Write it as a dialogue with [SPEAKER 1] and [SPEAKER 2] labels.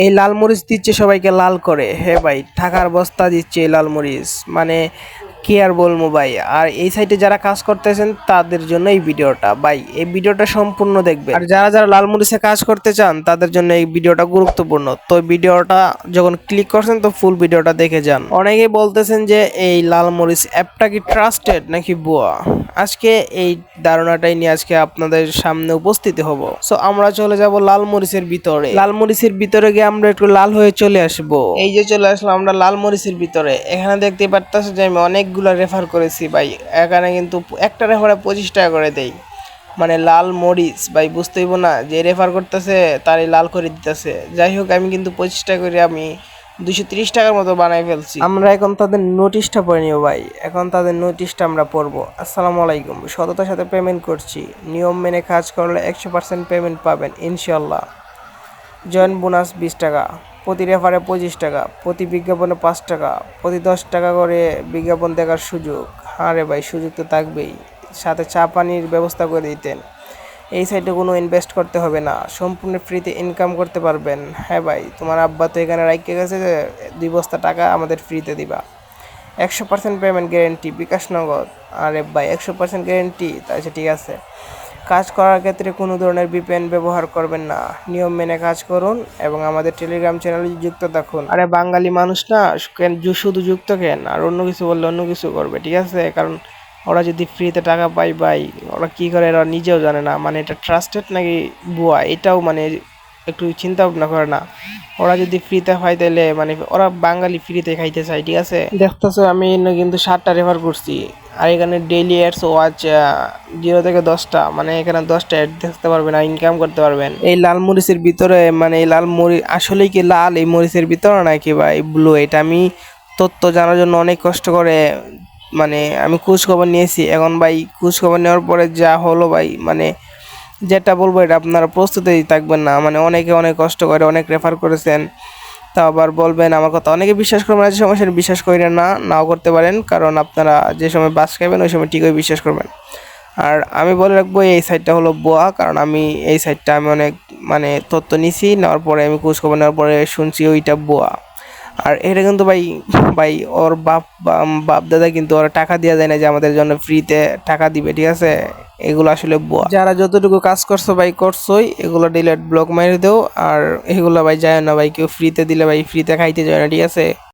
[SPEAKER 1] এই লাল মরিচ দিচ্ছে সবাইকে লাল করে। হ্যাঁ ভাই, টাকার বস্তা দিচ্ছে এই লাল মরিচ, মানে কি আর বলবো ভাই। আর এই সাইটে যারা কাজ করতেছেন তাদের জন্য এই ভিডিওটা ভাই, এই ভিডিওটা সম্পূর্ণ দেখবে। আর যারা যারা লাল মরিচে কাজ করতে চান তাদের জন্য এই ভিডিওটা গুরুত্বপূর্ণ। তো ভিডিওটা যখন ক্লিক করছেন তো ফুল ভিডিওটা দেখে যান। অনেকেই বলতেছেন যে এই লাল মরিচ অ্যাপটা কি ট্রাস্টেড নাকি ভুয়া। আজকে এই ধারণাটাই নিয়ে আজকে আপনাদের সামনে উপস্থিত হব। সো আমরা চলে যাব লাল মরিচের ভিতরে। লাল মরিচের ভিতরে গিয়ে আমরা একটু লাল হয়ে চলে আসব। এই যে চলে আসলাম আমরা লাল মরিচের ভিতরে। এখানে দেখতে পারতেছো যে আমি অনেকগুলো রেফার করেছি ভাই। এখানে কিন্তু একটা রেফারে 25 টাকা করে দেই, মানে লাল মরিচ ভাই। বুঝতেইব না যে রেফার করতেছে তারই লাল করে দিতেছে। যাই হোক, আমি কিন্তু 25 টাকা করে আমি 230 টাকার মতো বানাই ফেলছি। আমরা এখন তাদের নোটিশটা পড়ে নিও ভাই। এখন তাদের নোটিশটা আমরা পড়বো। আসসালামু আলাইকুম, সততার সাথে পেমেন্ট করছি, নিয়ম মেনে কাজ করলে 100% পেমেন্ট পাবেন ইনশাল্লাহ। জয়েন্ট বোনাস 20 টাকা, প্রতি রেফারে 25 টাকা, প্রতি বিজ্ঞাপনে 5 টাকা, প্রতি 10 টাকা করে বিজ্ঞাপন দেখার সুযোগ। হ্যাঁ রে ভাই, সুযোগ তো থাকবেই। সাথে চা পানির ব্যবস্থা করে দিতেন। এই সাইটে কোনো ইনভেস্ট করতে হবে না, সম্পূর্ণ ফ্রিতে ইনকাম করতে পারবেন। হ্যাঁ ভাই, তোমার আব্বা তো এখানে রাইখে গেছে যে 2 বস্তা টাকা আমাদের ফ্রিতে দিবা। 100% পেমেন্ট গ্যারেন্টি, বিকাশ নগদ। আরে ভাই 100% গ্যারেন্টি, আচ্ছা ঠিক আছে। কাজ করার ক্ষেত্রে কোনো ধরনের ভিপিএন ব্যবহার করবেন না, নিয়ম মেনে কাজ করুন এবং আমাদের টেলিগ্রাম চ্যানেলে যুক্ত থাকুন। আরে বাঙালি মানুষ না, শুধু যুক্ত কেন, আর অন্য কিছু বললে অন্য কিছু করবে, ঠিক আছে? কারণ ওরা যদি ফ্রিতে টাকা পায় ভাই, ওরা কী করে এরা নিজেও জানে না। মানে এটা ট্রাস্টেড নাকি ভুয়া এটাও মানে একটু চিন্তা ভাবনা করে না। ওরা যদি ফ্রিতে হয় তাহলে মানে ওরা বাঙালি ফ্রিতে খাইতে চায়, ঠিক আছে? দেখতেছো আমি কিন্তু 7টা রেফার করছি। আর এখানে ডেইলি অ্যাডস ওয়াচ 0 থেকে 10টা, মানে এখানে 10টা অ্যাড দেখতে পারবেন আর ইনকাম করতে পারবেন। এই লাল মরিচের ভিতরে, মানে এই লাল মরিচ আসলেই কি লাল এই মরিচের ভিতরে নাকি ভাই ব্লু, এটা আমি তথ্য জানার জন্য অনেক কষ্ট করে মানে আমি খোঁজ খবর নিয়েছি। এখন ভাই খোঁজ খবর নেওয়ার পরে যা হলো ভাই, মানে যেটা বলবো এটা আপনারা প্রস্তুতই থাকবেন না। মানে অনেকে অনেক কষ্ট করে অনেক রেফার করেছেন, তা আবার বলবেন আমার কথা। অনেকে বিশ্বাস করবেন না, যে সমস্যা বিশ্বাস করেন না, নাও করতে পারেন, কারণ আপনারা যে সময় বাস খাবেন ওই সময় ঠিকই বিশ্বাস করবেন। আর আমি বলে রাখবো এই সাইটটা হলো বোয়া, কারণ আমি এই সাইটটা আমি অনেক মানে তথ্য নিছি, নেওয়ার পরে আমি খোঁজ খবর নেওয়ার পরে শুনছি ওইটা বোয়া। আর এটা কিন্তু ভাই ভাই ওর বাপ দাদা কিন্তু ওরা টাকা দেওয়া যায় না যে আমাদের জন্য ফ্রিতে টাকা দিবে, ঠিক আছে? এগুলো আসলে বুয়া। যারা যতটুকু কাজ করছো ভাই করছোই, এগুলো ডিলেট ব্লক মেরে দেও। আর এগুলো ভাই যায় না ভাই, কেউ ফ্রিতে দিলে ভাই ফ্রিতে খাইতে যায় না, ঠিক আছে?